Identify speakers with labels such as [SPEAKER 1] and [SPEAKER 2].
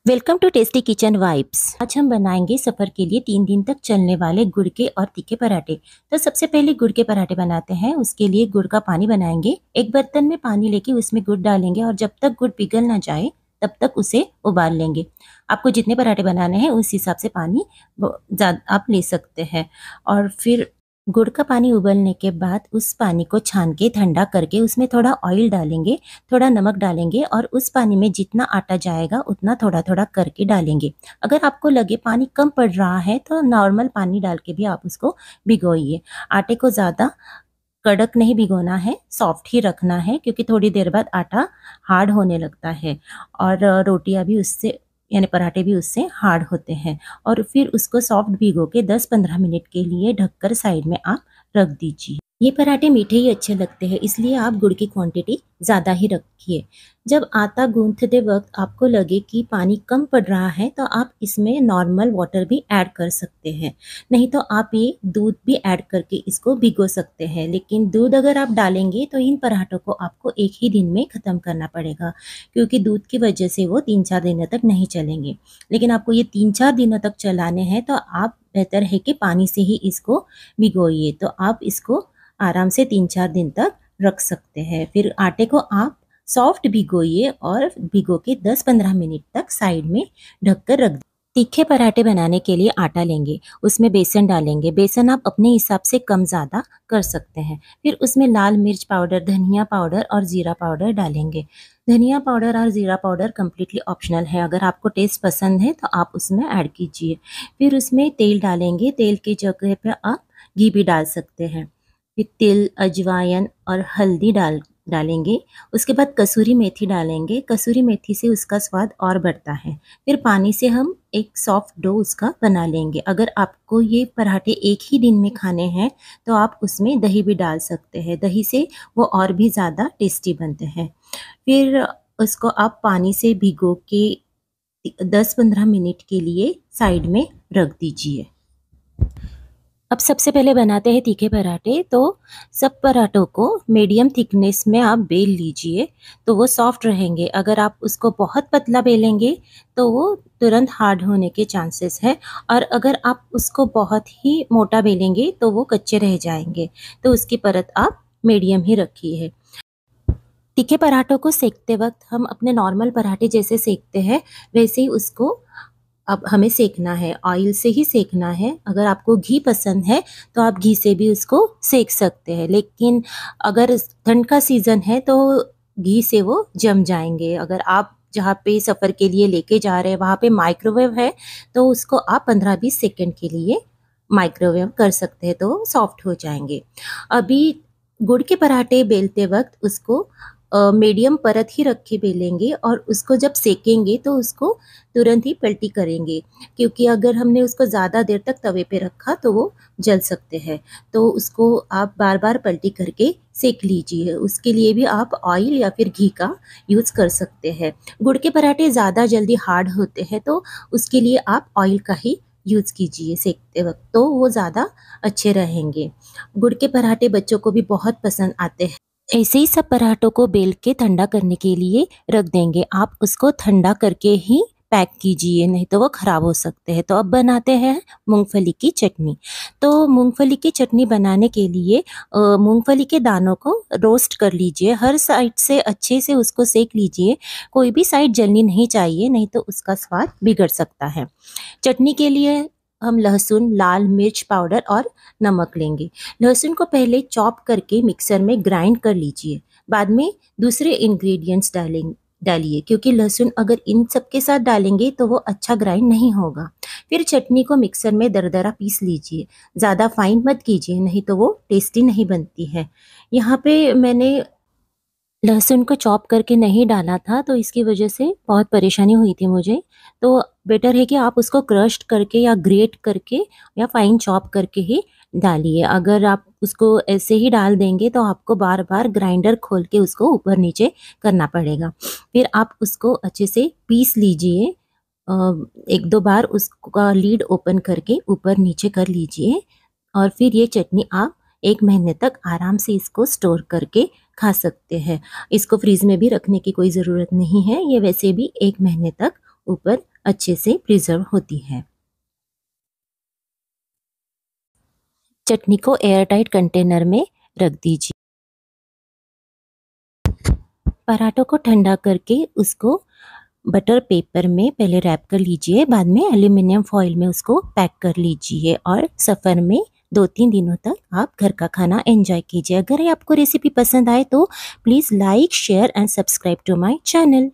[SPEAKER 1] Welcome to tasty kitchen vibes. आज हम बनाएंगे सफ़र के लिए 3 दिन तक चलने वाले गुड़ के और तीखे पराठे। तो सबसे पहले गुड़ के पराठे बनाते हैं। उसके लिए गुड़ का पानी बनाएंगे। एक बर्तन में पानी लेके उसमें गुड़ डालेंगे और जब तक गुड़ पिघल ना जाए तब तक उसे उबाल लेंगे। आपको जितने पराठे बनाने हैं उस हिसाब से पानी ज़्यादा आप ले सकते हैं। और फिर गुड़ का पानी उबलने के बाद उस पानी को छान के ठंडा करके उसमें थोड़ा ऑयल डालेंगे, थोड़ा नमक डालेंगे और उस पानी में जितना आटा जाएगा उतना थोड़ा थोड़ा करके डालेंगे। अगर आपको लगे पानी कम पड़ रहा है तो नॉर्मल पानी डाल के भी आप उसको भिगोइए। आटे को ज़्यादा कड़क नहीं भिगोना है, सॉफ्ट ही रखना है, क्योंकि थोड़ी देर बाद आटा हार्ड होने लगता है और रोटियां भी उससे यानी पराठे भी उससे हार्ड होते हैं। और फिर उसको सॉफ्ट भिगो के 10-15 मिनट के लिए ढककर साइड में आप रख दीजिए। ये पराठे मीठे ही अच्छे लगते हैं, इसलिए आप गुड़ की क्वांटिटी ज़्यादा ही रखिए। जब आटा गूंथते वक्त आपको लगे कि पानी कम पड़ रहा है तो आप इसमें नॉर्मल वाटर भी ऐड कर सकते हैं, नहीं तो आप ये दूध भी ऐड करके इसको भिगो सकते हैं। लेकिन दूध अगर आप डालेंगे तो इन पराठों को आपको एक ही दिन में ख़त्म करना पड़ेगा, क्योंकि दूध की वजह से वो 3-4 दिनों तक नहीं चलेंगे। लेकिन आपको ये 3-4 दिनों तक चलाने हैं तो आप बेहतर है कि पानी से ही इसको भिगोइए। तो आप इसको आराम से 3-4 दिन तक रख सकते हैं। फिर आटे को आप सॉफ्ट भिगोइए और भिगो के 10-15 मिनट तक साइड में ढककर रख दीजिए। तीखे पराठे बनाने के लिए आटा लेंगे, उसमें बेसन डालेंगे। बेसन आप अपने हिसाब से कम ज़्यादा कर सकते हैं। फिर उसमें लाल मिर्च पाउडर, धनिया पाउडर और ज़ीरा पाउडर डालेंगे। धनिया पाउडर और ज़ीरा पाउडर कम्प्लीटली ऑप्शनल है, अगर आपको टेस्ट पसंद है तो आप उसमें ऐड कीजिए। फिर उसमें तेल डालेंगे, तेल की जगह पे आप घी भी डाल सकते हैं। फिर तिल, अजवाइन और हल्दी डालेंगे। उसके बाद कसूरी मेथी डालेंगे। कसूरी मेथी से उसका स्वाद और बढ़ता है। फिर पानी से हम एक सॉफ्ट डो उसका बना लेंगे। अगर आपको ये पराठे एक ही दिन में खाने हैं तो आप उसमें दही भी डाल सकते हैं, दही से वो और भी ज़्यादा टेस्टी बनते हैं। फिर उसको आप पानी से भिगो के 10-15 मिनट के लिए साइड में रख दीजिए। अब सबसे पहले बनाते हैं तीखे पराठे। तो सब पराठों को मीडियम थिकनेस में आप बेल लीजिए, तो वो सॉफ्ट रहेंगे। अगर आप उसको बहुत पतला बेलेंगे तो वो तुरंत हार्ड होने के चांसेस है, और अगर आप उसको बहुत ही मोटा बेलेंगे तो वो कच्चे रह जाएंगे। तो उसकी परत आप मीडियम ही रखिए। तीखे पराठों को सेकते वक्त हम अपने नॉर्मल पराठे जैसे सेकते हैं वैसे ही उसको अब हमें सेकना है, ऑयल से ही सेकना है। अगर आपको घी पसंद है तो आप घी से भी उसको सेक सकते हैं, लेकिन अगर ठंड का सीज़न है तो घी से वो जम जाएंगे। अगर आप जहाँ पे सफ़र के लिए लेके जा रहे हैं वहाँ पे माइक्रोवेव है तो उसको आप 15-20 सेकेंड के लिए माइक्रोवेव कर सकते हैं, तो सॉफ्ट हो जाएंगे। अभी गुड़ के पराठे बेलते वक्त उसको मीडियम परत ही रख के बेलेंगे और उसको जब सेकेंगे तो उसको तुरंत ही पलटी करेंगे, क्योंकि अगर हमने उसको ज़्यादा देर तक तवे पे रखा तो वो जल सकते हैं। तो उसको आप बार बार पलटी करके सेक लीजिए। उसके लिए भी आप ऑयल या फिर घी का यूज़ कर सकते हैं। गुड़ के पराठे ज़्यादा जल्दी हार्ड होते हैं तो उसके लिए आप ऑयल का ही यूज़ कीजिए सेकते वक्त, तो वो ज़्यादा अच्छे रहेंगे। गुड़ के पराठे बच्चों को भी बहुत पसंद आते हैं। ऐसे ही सब पराठों को बेल के ठंडा करने के लिए रख देंगे। आप उसको ठंडा करके ही पैक कीजिए, नहीं तो वो ख़राब हो सकते हैं। तो अब बनाते हैं मूंगफली की चटनी। तो मूंगफली की चटनी बनाने के लिए मूंगफली के दानों को रोस्ट कर लीजिए। हर साइड से अच्छे से उसको सेक लीजिए। कोई भी साइड जलनी नहीं चाहिए, नहीं तो उसका स्वाद बिगड़ सकता है। चटनी के लिए हम लहसुन, लाल मिर्च पाउडर और नमक लेंगे। लहसुन को पहले चॉप करके मिक्सर में ग्राइंड कर लीजिए। बाद में दूसरे इंग्रेडिएंट्स डालिए, क्योंकि लहसुन अगर इन सब के साथ डालेंगे तो वो अच्छा ग्राइंड नहीं होगा। फिर चटनी को मिक्सर में दरदरा पीस लीजिए। ज़्यादा फाइन मत कीजिए, नहीं तो वो टेस्टी नहीं बनती है। यहाँ पे मैंने लहसुन को चॉप करके नहीं डाला था तो इसकी वजह से बहुत परेशानी हुई थी मुझे। तो बेटर है कि आप उसको क्रश्ड करके या ग्रेट करके या फाइन चॉप करके ही डालिए। अगर आप उसको ऐसे ही डाल देंगे तो आपको बार बार ग्राइंडर खोल के उसको ऊपर नीचे करना पड़ेगा। फिर आप उसको अच्छे से पीस लीजिए। 1-2 बार उसका लीड ओपन करके ऊपर नीचे कर लीजिए, और फिर ये चटनी आप 1 महीने तक आराम से इसको स्टोर करके खा सकते हैं। इसको फ्रीज़ में भी रखने की कोई ज़रूरत नहीं है, ये वैसे भी 1 महीने तक ऊपर अच्छे से प्रिजर्व होती है। चटनी को एयर टाइट कंटेनर में रख दीजिए। पराठों को ठंडा करके उसको बटर पेपर में पहले रैप कर लीजिए, बाद में एल्यूमिनियम फॉइल में उसको पैक कर लीजिए और सफ़र में 2-3 दिनों तक आप घर का खाना एंजॉय कीजिए। अगर ये आपको रेसिपी पसंद आए तो please like, share and subscribe to my channel.